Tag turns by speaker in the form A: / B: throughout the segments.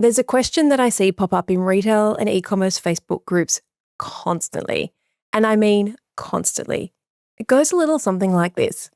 A: There's a question that I see pop up in retail and e-commerce Facebook groups constantly. And I mean constantly. It goes a little something like this.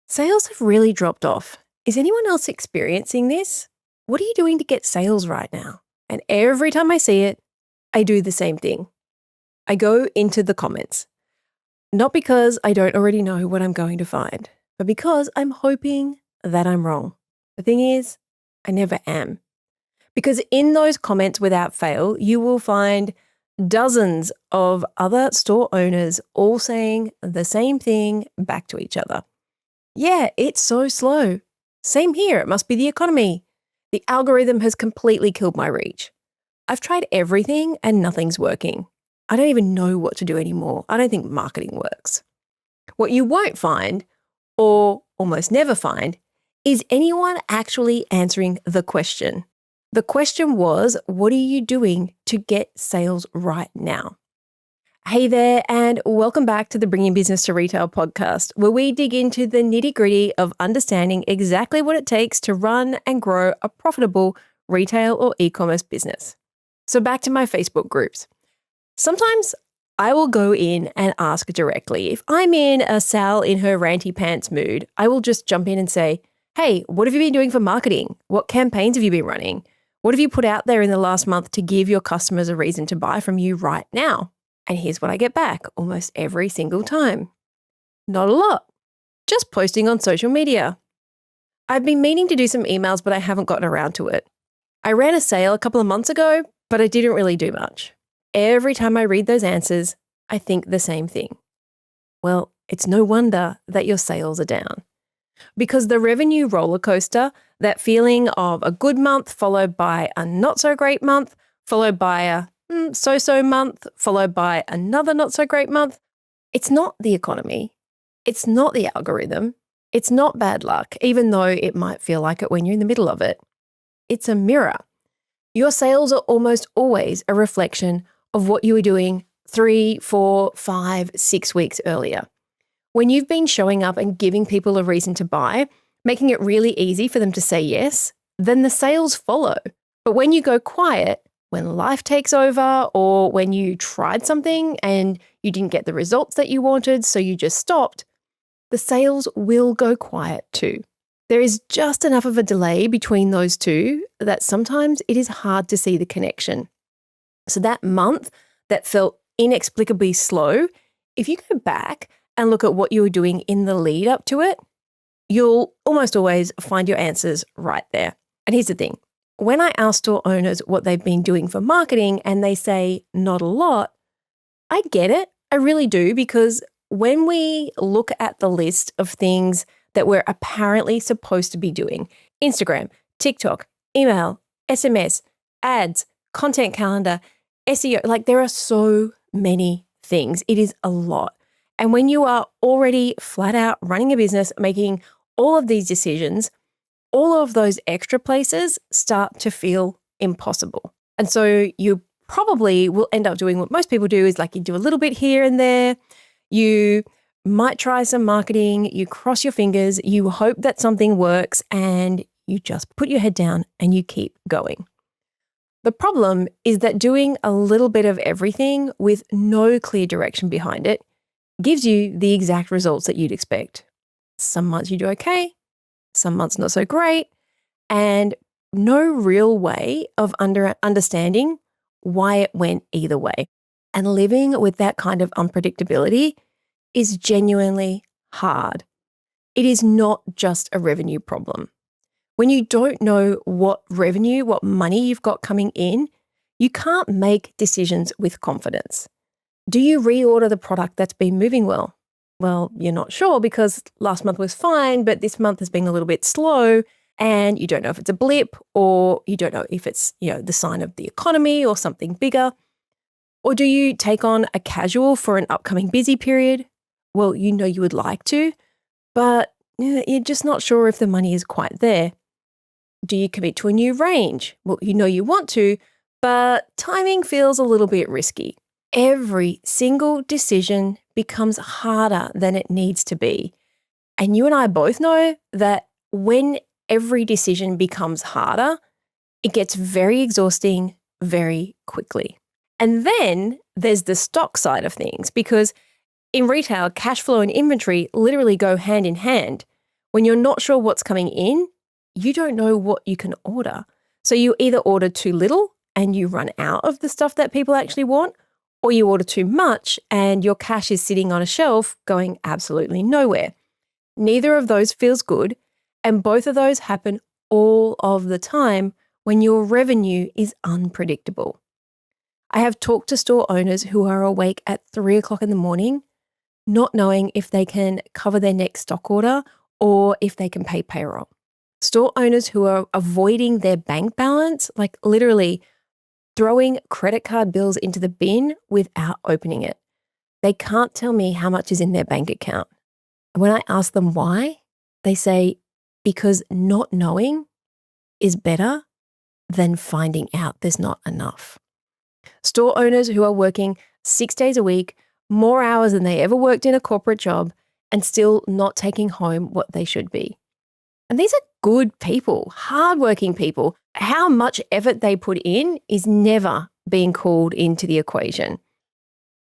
A: Sales have really dropped off. Is anyone else experiencing this? What are you doing to get sales right now? And every time I see it, I do the same thing. I go into the comments. Not because I don't already know what I'm going to find, but because I'm hoping that I'm wrong. The thing is, I never am. Because in those comments without fail, you will find dozens of other store owners all saying the same thing back to each other. Yeah, it's so slow. Same here, it must be the economy. The algorithm has completely killed my reach. I've tried everything and nothing's working. I don't even know what to do anymore. I don't think marketing works. What you won't find, or almost never find, is anyone actually answering the question. The question was, what are you doing to get sales right now? Hey there, and welcome back to the Bringing Business to Retail podcast, where we dig into the nitty-gritty of understanding exactly what it takes to run and grow a profitable retail or e-commerce business. So back to my Facebook groups. Sometimes I will go in and ask directly. If I'm in a Sal in her ranty pants mood, I will just jump in and say, hey, what have you been doing for marketing? What campaigns have you been running? What have you put out there in the last month to give your customers a reason to buy from you right now? And here's what I get back almost every single time. Not a lot. Just posting on social media. I've been meaning to do some emails, but I haven't gotten around to it. I ran a sale a couple of months ago, but I didn't really do much. Every time I read those answers, I think the same thing. Well, it's no wonder that your sales are down. Because the revenue roller coaster, that feeling of a good month followed by a not so great month, followed by a so-so month, followed by another not so great month, it's not the economy. It's not the algorithm. It's not bad luck, even though it might feel like it when you're in the middle of it. It's a mirror. Your sales are almost always a reflection of what you were doing 3, 4, 5, 6 weeks earlier. When you've been showing up and giving people a reason to buy, making it really easy for them to say yes, then the sales follow. But when you go quiet, when life takes over, or when you tried something and you didn't get the results that you wanted, so you just stopped, the sales will go quiet too. There is just enough of a delay between those two that sometimes it is hard to see the connection. So that month that felt inexplicably slow, if you go back and look at what you were doing in the lead up to it, you'll almost always find your answers right there. And here's the thing. When I ask store owners what they've been doing for marketing and they say not a lot, I get it. I really do, because when we look at the list of things that we're apparently supposed to be doing, Instagram, TikTok, email, SMS, ads, content calendar, SEO, like there are so many things. It is a lot. And when you are already flat out running a business, making all of these decisions, all of those extra places start to feel impossible. And so you probably will end up doing what most people do, is like you do a little bit here and there. You might try some marketing, you cross your fingers, you hope that something works, and you just put your head down and you keep going. The problem is that doing a little bit of everything with no clear direction behind it gives you the exact results that you'd expect. Some months you do okay, some months not so great, and no real way of understanding why it went either way. And living with that kind of unpredictability is genuinely hard. It is not just a revenue problem. When you don't know what revenue, what money you've got coming in, you can't make decisions with confidence. Do you reorder the product that's been moving well? Well, you're not sure because last month was fine, but this month has been a little bit slow, and you don't know if it's a blip, or you don't know if it's, the sign of the economy or something bigger. Or do you take on a casual for an upcoming busy period? Well, you would like to, but you're just not sure if the money is quite there. Do you commit to a new range? Well, you want to, but timing feels a little bit risky. Every single decision becomes harder than it needs to be. And you and I both know that when every decision becomes harder, It gets very exhausting very quickly. And then there's the stock side of things, because in retail, cash flow and inventory literally go hand in hand. When you're not sure what's coming in, you don't know what you can order. So you either order too little and you run out of the stuff that people actually want, or you order too much and your cash is sitting on a shelf going absolutely nowhere. Neither of those feels good, and both of those happen all of the time when your revenue is unpredictable. I have talked to store owners who are awake at 3 o'clock in the morning, not knowing if they can cover their next stock order or if they can pay payroll. Store owners who are avoiding their bank balance, like literally throwing credit card bills into the bin without opening it. They can't tell me how much is in their bank account. When I ask them why, they say, because not knowing is better than finding out there's not enough. Store owners who are working 6 days a week, more hours than they ever worked in a corporate job, and still not taking home what they should be. And these are good people, hardworking people. How much effort they put in is never being called into the equation.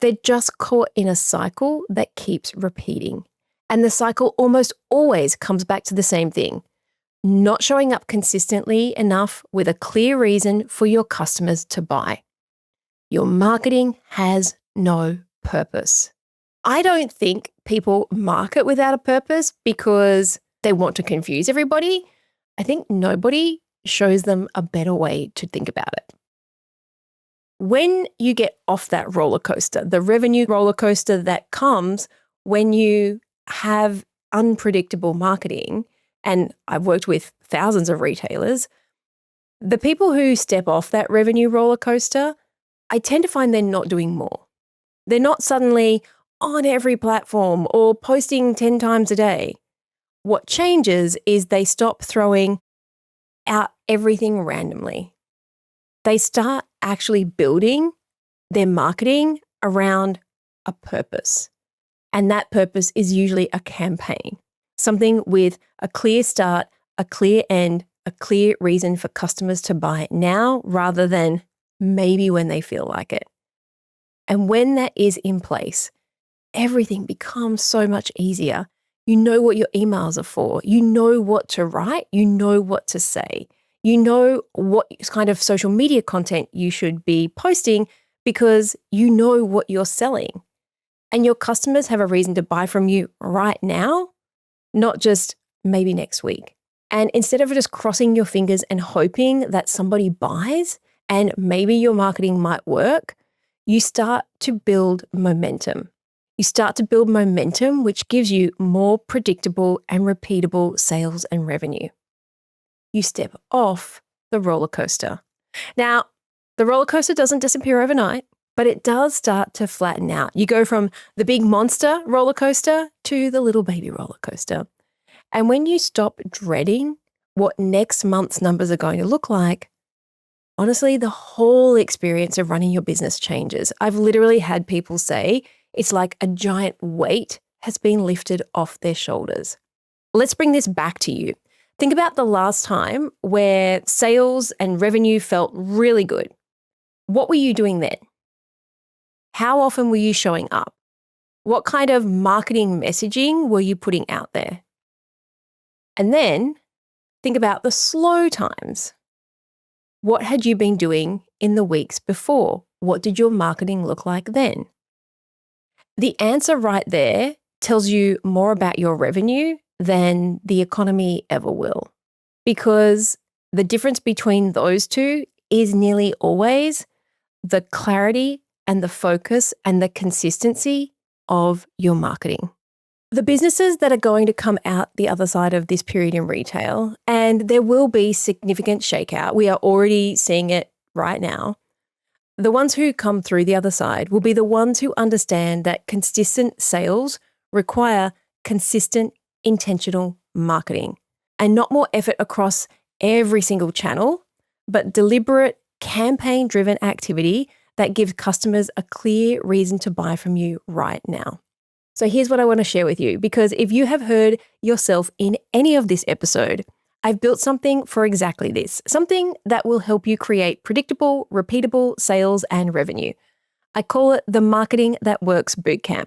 A: They're just caught in a cycle that keeps repeating. And the cycle almost always comes back to the same thing: not showing up consistently enough with a clear reason for your customers to buy. Your marketing has no purpose. I don't think people market without a purpose because they want to confuse everybody. I think nobody shows them a better way to think about it. When you get off that roller coaster, the revenue roller coaster that comes when you have unpredictable marketing, and I've worked with thousands of retailers, the people who step off that revenue roller coaster, I tend to find they're not doing more. They're not suddenly on every platform or posting 10 times a day. What changes is they stop throwing out everything randomly. They start actually building their marketing around a purpose. And that purpose is usually a campaign, something with a clear start, a clear end, a clear reason for customers to buy now rather than maybe when they feel like it. And when that is in place, everything becomes so much easier. You know what your emails are for. You know what to write. You know what to say. You know what kind of social media content you should be posting because you know what you're selling. And your customers have a reason to buy from you right now, not just maybe next week. And instead of just crossing your fingers and hoping that somebody buys and maybe your marketing might work, you start to build momentum. You start to build momentum, which gives you more predictable and repeatable sales and revenue. You step off the roller coaster. Now, the roller coaster doesn't disappear overnight, but it does start to flatten out. You go from the big monster roller coaster to the little baby roller coaster. And when you stop dreading what next month's numbers are going to look like, honestly, the whole experience of running your business changes. I've literally had people say it's like a giant weight has been lifted off their shoulders. Let's bring this back to you. Think about the last time where sales and revenue felt really good. What were you doing then? How often were you showing up? What kind of marketing messaging were you putting out there? And then think about the slow times. What had you been doing in the weeks before? What did your marketing look like then? The answer right there tells you more about your revenue than the economy ever will, because the difference between those two is nearly always the clarity and the focus and the consistency of your marketing. The businesses that are going to come out the other side of this period in retail, and there will be significant shakeout. We are already seeing it right now. The ones who come through the other side will be the ones who understand that consistent sales require consistent, intentional marketing, and not more effort across every single channel, but deliberate, campaign-driven activity that gives customers a clear reason to buy from you right now. So here's what I want to share with you, because if you have heard yourself in any of this episode I've built something for exactly this, something that will help you create predictable, repeatable sales and revenue. I call it the Marketing That Works Bootcamp.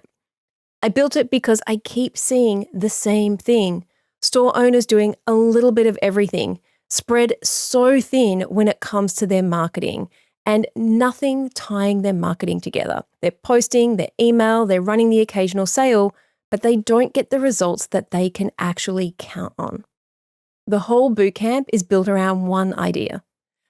A: I built it because I keep seeing the same thing. Store owners doing a little bit of everything, spread so thin when it comes to their marketing, and nothing tying their marketing together. They're posting, their email, they're running the occasional sale, but they don't get the results that they can actually count on. The whole bootcamp is built around one idea,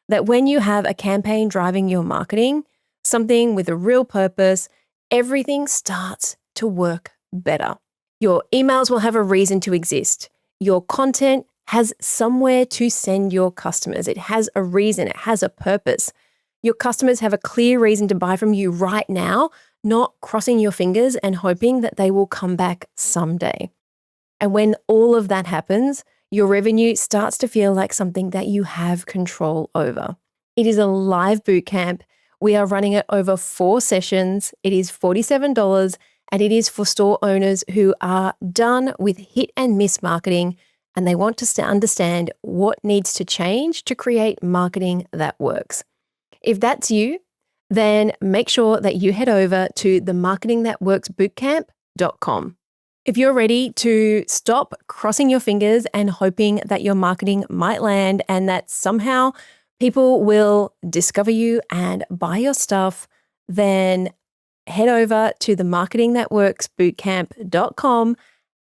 A: that when you have a campaign driving your marketing, something with a real purpose, everything starts to work better. Your emails will have a reason to exist. Your content has somewhere to send your customers. It has a reason, it has a purpose. Your customers have a clear reason to buy from you right now, not crossing your fingers and hoping that they will come back someday. And when all of that happens, your revenue starts to feel like something that you have control over. It is a live bootcamp. We are running it over 4 sessions. It is $47, and it is for store owners who are done with hit and miss marketing, and they want to understand what needs to change to create marketing that works. If that's you, then make sure that you head over to themarketingthatworksbootcamp.com. If you're ready to stop crossing your fingers and hoping that your marketing might land and that somehow people will discover you and buy your stuff, then head over to themarketingthatworksbootcamp.com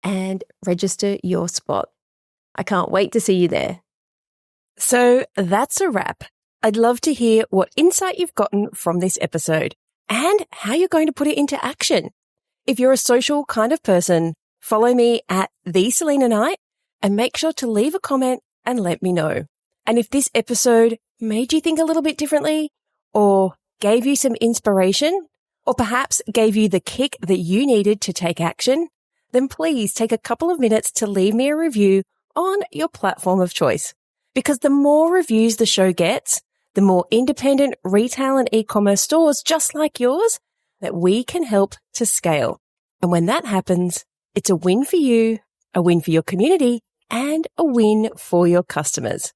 A: and register your spot. I can't wait to see you there. So that's a wrap. I'd love to hear what insight you've gotten from this episode and how you're going to put it into action. If you're a social kind of person, follow me at the Salena Knight and make sure to leave a comment and let me know. And if this episode made you think a little bit differently, or gave you some inspiration, or perhaps gave you the kick that you needed to take action, then please take a couple of minutes to leave me a review on your platform of choice. Because the more reviews the show gets, the more independent retail and e-commerce stores just like yours that we can help to scale. And when that happens, it's a win for you, a win for your community, and a win for your customers.